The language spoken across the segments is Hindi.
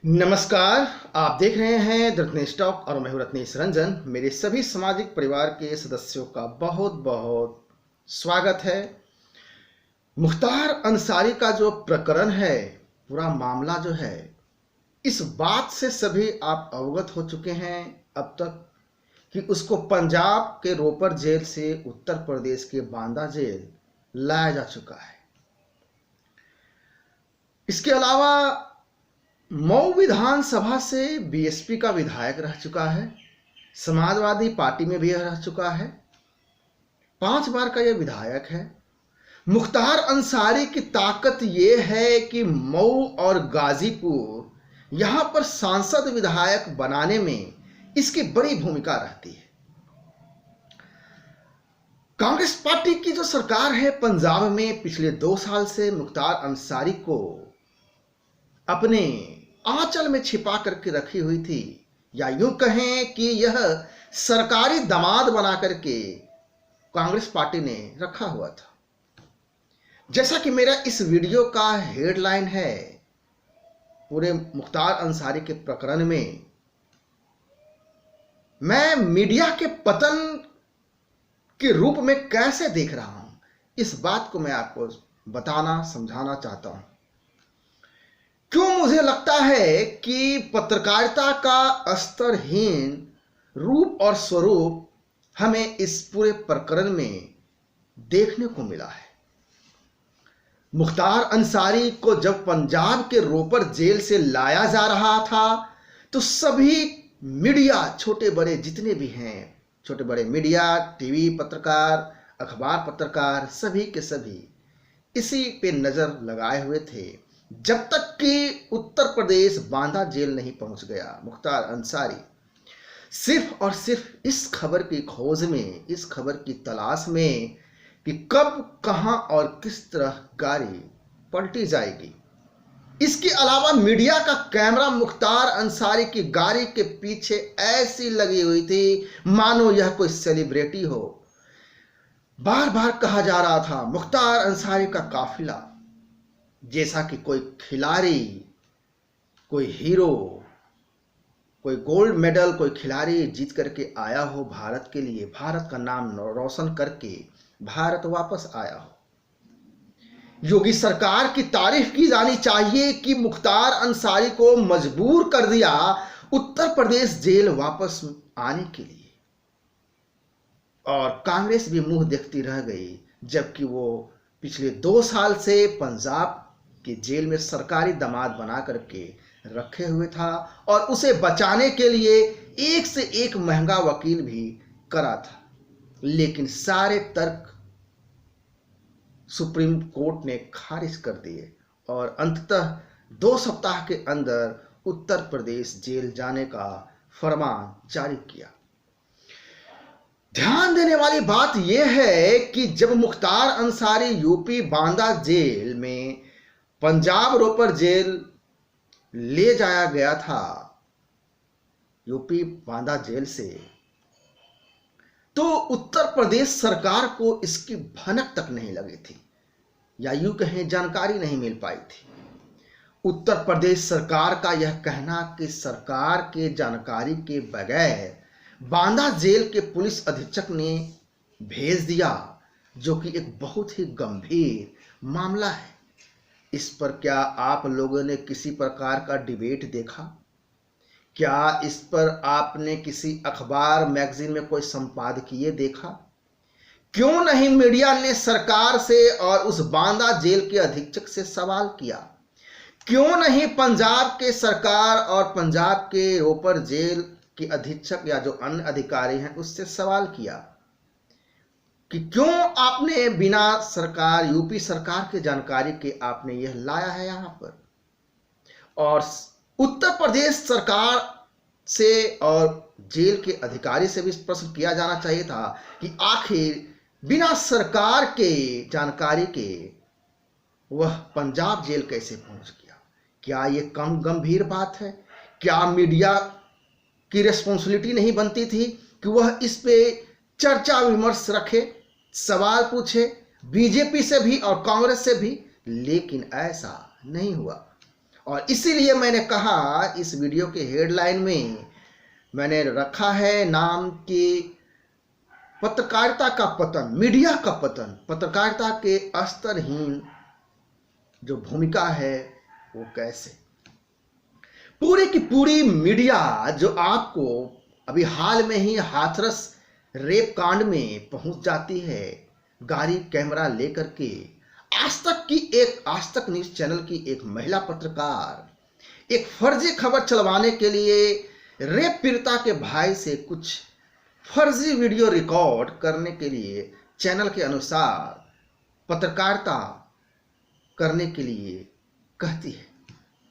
नमस्कार। आप देख रहे हैं द रत्नेश टॉक और मैं हूं रत्नेश रंजन। मेरे सभी सामाजिक परिवार के सदस्यों का बहुत बहुत स्वागत है। मुख्तार अंसारी का जो प्रकरण है, पूरा मामला जो है, इस बात से सभी आप अवगत हो चुके हैं अब तक कि उसको पंजाब के रोपर जेल से उत्तर प्रदेश के बांदा जेल लाया जा चुका है। इसके अलावा मऊ विधानसभा से बीएसपी का विधायक रह चुका है, समाजवादी पार्टी में भी रह चुका है, 5 बार का यह विधायक है। मुख्तार अंसारी की ताकत यह है कि मऊ और गाजीपुर यहां पर सांसद विधायक बनाने में इसकी बड़ी भूमिका रहती है। कांग्रेस पार्टी की जो सरकार है पंजाब में पिछले 2 साल से मुख्तार अंसारी को अपने आंचल में छिपा करके रखी हुई थी, या यूं कहें कि यह सरकारी दामाद बना करके कांग्रेस पार्टी ने रखा हुआ था। जैसा कि मेरा इस वीडियो का हेडलाइन है, पूरे मुख्तार अंसारी के प्रकरण में मैं मीडिया के पतन के रूप में कैसे देख रहा हूं, इस बात को मैं आपको बताना समझाना चाहता हूं। क्यों मुझे लगता है कि पत्रकारिता का स्तरहीन रूप और स्वरूप हमें इस पूरे प्रकरण में देखने को मिला है। मुख्तार अंसारी को जब पंजाब के रोपर जेल से लाया जा रहा था तो सभी मीडिया, छोटे बड़े जितने भी हैं, छोटे बड़े मीडिया, टीवी पत्रकार, अखबार पत्रकार, सभी के सभी इसी पे नजर लगाए हुए थे जब तक कि उत्तर प्रदेश बांदा जेल नहीं पहुंच गया। मुख्तार अंसारी सिर्फ और सिर्फ इस खबर की खोज में, इस खबर की तलाश में कि कब, कहां और किस तरह गाड़ी पलटी जाएगी। इसके अलावा मीडिया का कैमरा मुख्तार अंसारी की गाड़ी के पीछे ऐसी लगी हुई थी मानो यह कोई सेलिब्रिटी हो। बार बार कहा जा रहा था मुख्तार अंसारी का काफिला, जैसा कि कोई खिलाड़ी, कोई हीरो, कोई गोल्ड मेडल, कोई खिलाड़ी जीत करके आया हो भारत के लिए, भारत का नाम रोशन करके भारत वापस आया हो। योगी सरकार की तारीफ की जानी चाहिए कि मुख्तार अंसारी को मजबूर कर दिया उत्तर प्रदेश जेल वापस आने के लिए, और कांग्रेस भी मुंह देखती रह गई जबकि वो पिछले 2 साल से पंजाब के जेल में सरकारी दामाद बना करके रखे हुए था और उसे बचाने के लिए एक से एक महंगा वकील भी करा था। लेकिन सारे तर्क सुप्रीम कोर्ट ने खारिज कर दिए और अंततः 2 सप्ताह के अंदर उत्तर प्रदेश जेल जाने का फरमान जारी किया। ध्यान देने वाली बात यह है कि जब मुख्तार अंसारी यूपी बांदा जेल में पंजाब रोपर जेल ले जाया गया था, यूपी बांदा जेल से, तो उत्तर प्रदेश सरकार को इसकी भनक तक नहीं लगी थी, या यूं कहें जानकारी नहीं मिल पाई थी। उत्तर प्रदेश सरकार का यह कहना कि सरकार के जानकारी के बगैर बांदा जेल के पुलिस अधीक्षक ने भेज दिया, जो कि एक बहुत ही गंभीर मामला है। इस पर क्या आप लोगों ने किसी प्रकार का डिबेट देखा? क्या इस पर आपने किसी अखबार मैगजीन में कोई संपादकीय देखा? क्यों नहीं मीडिया ने सरकार से और उस बांदा जेल के अधीक्षक से सवाल किया? क्यों नहीं पंजाब के सरकार और पंजाब के रोपर जेल के अधीक्षक या जो अन्य अधिकारी हैं उससे सवाल किया कि क्यों आपने बिना सरकार, यूपी सरकार की जानकारी के आपने यह लाया है यहां पर? और उत्तर प्रदेश सरकार से और जेल के अधिकारी से भी प्रश्न किया जाना चाहिए था कि आखिर बिना सरकार के जानकारी के वह पंजाब जेल कैसे पहुंच गया? क्या यह कम गंभीर बात है? क्या मीडिया की रिस्पॉन्सिबिलिटी नहीं बनती थी कि वह इस पे चर्चा विमर्श रखे, सवाल पूछे, बीजेपी से भी और कांग्रेस से भी? लेकिन ऐसा नहीं हुआ और इसीलिए मैंने कहा इस वीडियो के हेडलाइन में मैंने रखा है नाम कि पत्रकारिता का पतन, मीडिया का पतन, पत्रकारिता के स्तरहीन जो भूमिका है वो कैसे। पूरी की पूरी मीडिया जो आपको अभी हाल में ही हाथरस रेप कांड में पहुंच जाती है गाड़ी कैमरा लेकर के, आज तक न्यूज चैनल की एक महिला पत्रकार एक फर्जी खबर चलवाने के लिए रेप पीड़िता के भाई से कुछ फर्जी वीडियो रिकॉर्ड करने के लिए चैनल के अनुसार पत्रकारिता करने के लिए कहती है,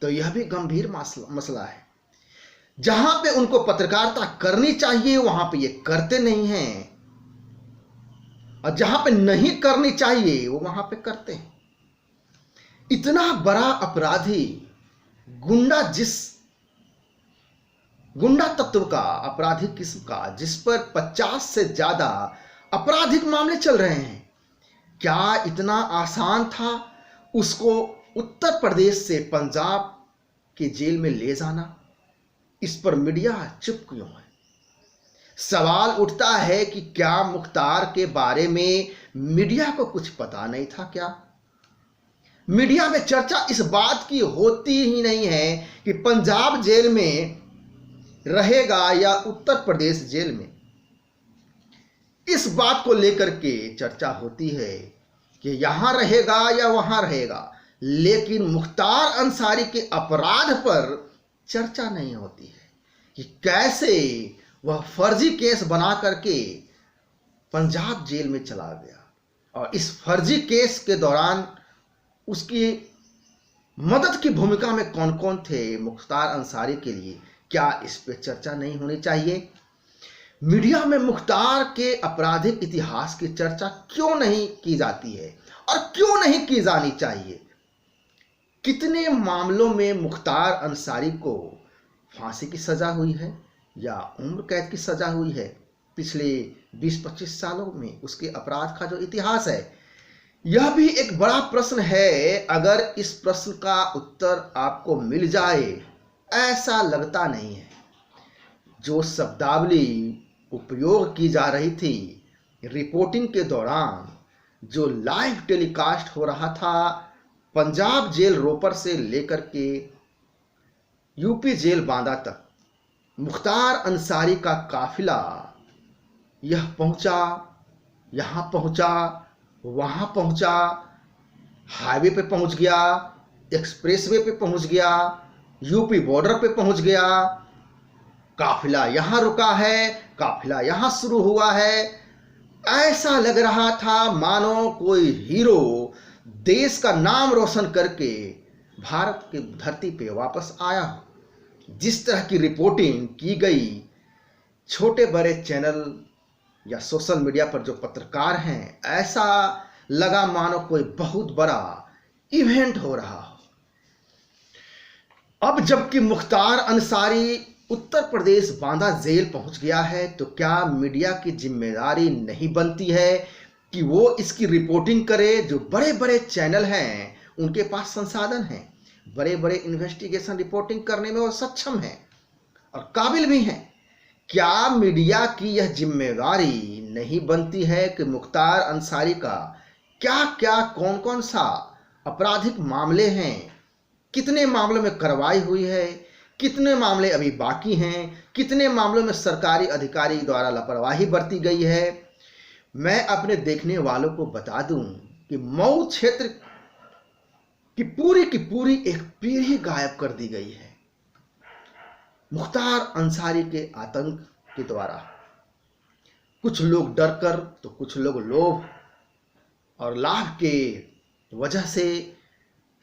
तो यह भी गंभीर मसला है। जहां पे उनको पत्रकारिता करनी चाहिए वहां पे ये करते नहीं हैं, और जहां पे नहीं करनी चाहिए वो वहां पे करते हैं। इतना बड़ा अपराधी गुंडा तत्व का, आपराधिक किस्म का, जिस पर 50 से ज्यादा आपराधिक मामले चल रहे हैं, क्या इतना आसान था उसको उत्तर प्रदेश से पंजाब के जेल में ले जाना? इस पर मीडिया चुप क्यों है? सवाल उठता है कि क्या मुख्तार के बारे में मीडिया को कुछ पता नहीं था क्या? मीडिया में चर्चा इस बात की होती ही नहीं है कि पंजाब जेल में रहेगा या उत्तर प्रदेश जेल में। इस बात को लेकर के चर्चा होती है कि यहां रहेगा या वहां रहेगा, लेकिन मुख्तार अंसारी के अपराध पर चर्चा नहीं होती है कि कैसे वह फर्जी केस बना करके पंजाब जेल में चला गया, और इस फर्जी केस के दौरान उसकी मदद की भूमिका में कौन कौन थे मुख्तार अंसारी के लिए। क्या इस पे चर्चा नहीं होनी चाहिए? मीडिया में मुख्तार के आपराधिक इतिहास की चर्चा क्यों नहीं की जाती है और क्यों नहीं की जानी चाहिए? कितने मामलों में मुख्तार अंसारी को फांसी की सजा हुई है या उम्र कैद की सजा हुई है? पिछले 20-25 सालों में उसके अपराध का जो इतिहास है, यह भी एक बड़ा प्रश्न है। अगर इस प्रश्न का उत्तर आपको मिल जाए, ऐसा लगता नहीं है। जो शब्दावली उपयोग की जा रही थी रिपोर्टिंग के दौरान, जो लाइव टेलीकास्ट हो रहा था पंजाब जेल रोपर से लेकर के यूपी जेल बांदा तक, मुख्तार अंसारी का काफिला यह पहुंचा, यहां पहुंचा, वहां पहुंचा, हाईवे पे पहुंच गया, एक्सप्रेसवे पे पहुंच गया, यूपी बॉर्डर पे पहुंच गया, काफिला यहां रुका है, काफिला यहां शुरू हुआ है। ऐसा लग रहा था मानो कोई हीरो देश का नाम रोशन करके भारत की धरती पे वापस आया हो। जिस तरह की रिपोर्टिंग की गई, छोटे बड़े चैनल या सोशल मीडिया पर जो पत्रकार हैं, ऐसा लगा मानो कोई बहुत बड़ा इवेंट हो रहा हो। अब जबकि मुख्तार अंसारी उत्तर प्रदेश बांदा जेल पहुंच गया है, तो क्या मीडिया की जिम्मेदारी नहीं बनती है कि वो इसकी रिपोर्टिंग करे? जो बड़े बड़े चैनल हैं उनके पास संसाधन हैं, बड़े बड़े इन्वेस्टिगेशन रिपोर्टिंग करने में वो सक्षम हैं और काबिल भी हैं। क्या मीडिया की यह जिम्मेदारी नहीं बनती है कि मुख्तार अंसारी का क्या क्या कौन कौन सा आपराधिक मामले हैं, कितने मामलों में कार्रवाई हुई है, कितने मामले अभी बाकी हैं, कितने मामलों में सरकारी अधिकारी द्वारा लापरवाही बरती गई है। मैं अपने देखने वालों को बता दूं कि मऊ क्षेत्र की पूरी एक पीढ़ी गायब कर दी गई है मुख्तार अंसारी के आतंक के द्वारा। कुछ लोग डर कर, तो कुछ लोग लोभ और लाभ के वजह से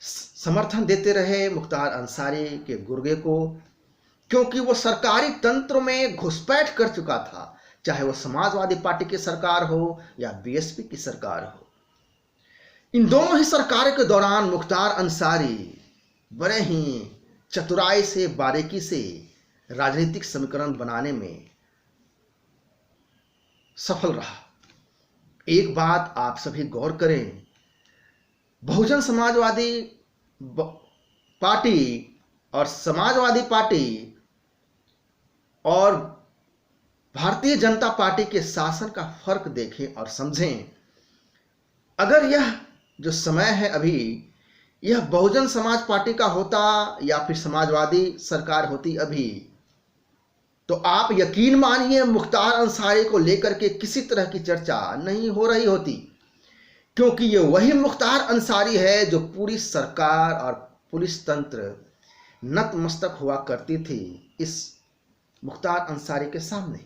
समर्थन देते रहे मुख्तार अंसारी के गुर्गे को, क्योंकि वो सरकारी तंत्र में घुसपैठ कर चुका था, चाहे वो समाजवादी पार्टी की सरकार हो या बीएसपी की सरकार हो। इन दोनों ही सरकारों के दौरान मुख्तार अंसारी बड़े ही चतुराई से, बारीकी से राजनीतिक समीकरण बनाने में सफल रहा। एक बात आप सभी गौर करें, बहुजन समाजवादी पार्टी और समाजवादी पार्टी और भारतीय जनता पार्टी के शासन का फर्क देखें और समझें। अगर यह जो समय है अभी, यह बहुजन समाज पार्टी का होता या फिर समाजवादी सरकार होती अभी, तो आप यकीन मानिए मुख्तार अंसारी को लेकर के किसी तरह की चर्चा नहीं हो रही होती, क्योंकि ये वही मुख्तार अंसारी है जो पूरी सरकार और पुलिस तंत्र नतमस्तक हुआ करती थी इस मुख्तार अंसारी के सामने।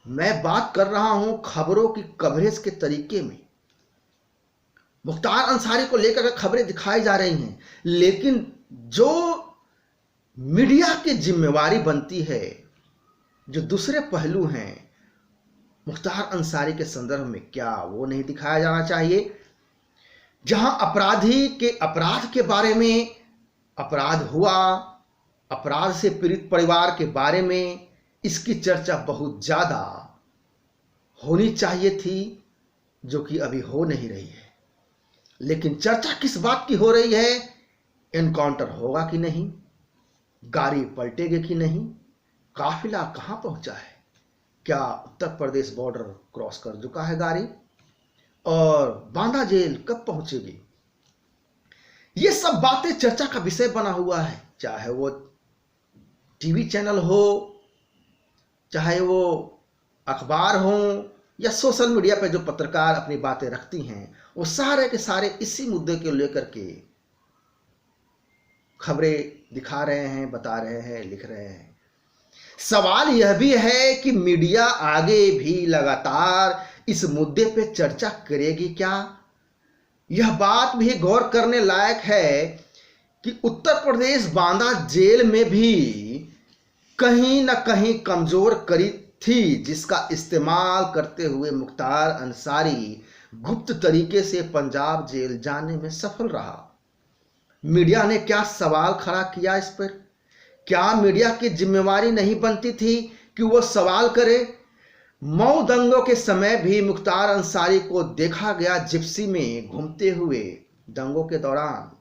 मैं बात कर रहा हूं खबरों की कवरेज के तरीके में। मुख्तार अंसारी को लेकर खबरें दिखाई जा रही हैं, लेकिन जो मीडिया की जिम्मेवारी बनती है, जो दूसरे पहलू हैं मुख्तार अंसारी के संदर्भ में, क्या वो नहीं दिखाया जाना चाहिए? जहां अपराधी के अपराध के बारे में, अपराध हुआ, अपराध से पीड़ित परिवार के बारे में इसकी चर्चा बहुत ज्यादा होनी चाहिए थी, जो कि अभी हो नहीं रही है। लेकिन चर्चा किस बात की हो रही है? एनकाउंटर होगा कि नहीं, गाड़ी पलटेगी कि नहीं, काफिला कहां पहुंचा है, क्या उत्तर प्रदेश बॉर्डर क्रॉस कर चुका है गाड़ी, और बांदा जेल कब पहुंचेगी। ये सब बातें चर्चा का विषय बना हुआ है, चाहे वो टीवी चैनल हो, चाहे वो अखबार हो, या सोशल मीडिया पे जो पत्रकार अपनी बातें रखती हैं, वो सारे के सारे इसी मुद्दे को लेकर के खबरें दिखा रहे हैं, बता रहे हैं, लिख रहे हैं। सवाल यह भी है कि मीडिया आगे भी लगातार इस मुद्दे पे चर्चा करेगी क्या? यह बात भी गौर करने लायक है कि उत्तर प्रदेश बांदा जेल में भी कहीं न कहीं कमजोर कड़ी थी, जिसका इस्तेमाल करते हुए मुख्तार अंसारी गुप्त तरीके से पंजाब जेल जाने में सफल रहा। मीडिया ने क्या सवाल खड़ा किया इस पर? क्या मीडिया की जिम्मेवारी नहीं बनती थी कि वो सवाल करे? मऊ दंगों के समय भी मुख्तार अंसारी को देखा गया जिप्सी में घूमते हुए दंगों के दौरान।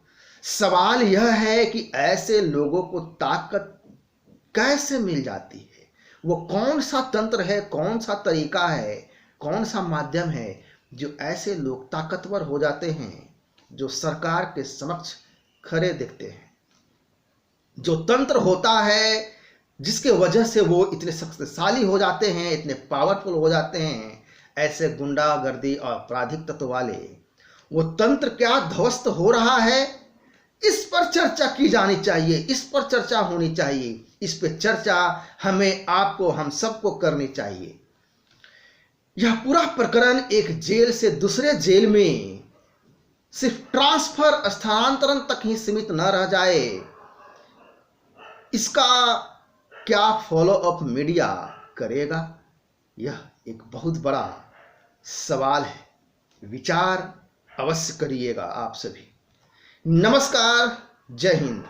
सवाल यह है कि ऐसे लोगों को ताकत कैसे मिल जाती है? वो कौन सा तंत्र है, कौन सा तरीका है, कौन सा माध्यम है जो ऐसे लोग ताकतवर हो जाते हैं, जो सरकार के समक्ष खड़े दिखते हैं? जो तंत्र होता है जिसके वजह से वो इतने शक्तिशाली हो जाते हैं, इतने पावरफुल हो जाते हैं, ऐसे गुंडागर्दी और आपराधिक तत्व वाले, वो तंत्र क्या ध्वस्त हो रहा है? इस पर चर्चा की जानी चाहिए, इस पर चर्चा होनी चाहिए, इस पर चर्चा हमें, आपको, हम सबको करनी चाहिए। यह पूरा प्रकरण एक जेल से दूसरे जेल में सिर्फ ट्रांसफर, स्थानांतरण तक ही सीमित न रह जाए, इसका क्या फॉलो अप मीडिया करेगा? यह एक बहुत बड़ा सवाल है। विचार अवश्य करिएगा आप सभी। नमस्कार, जय हिंद।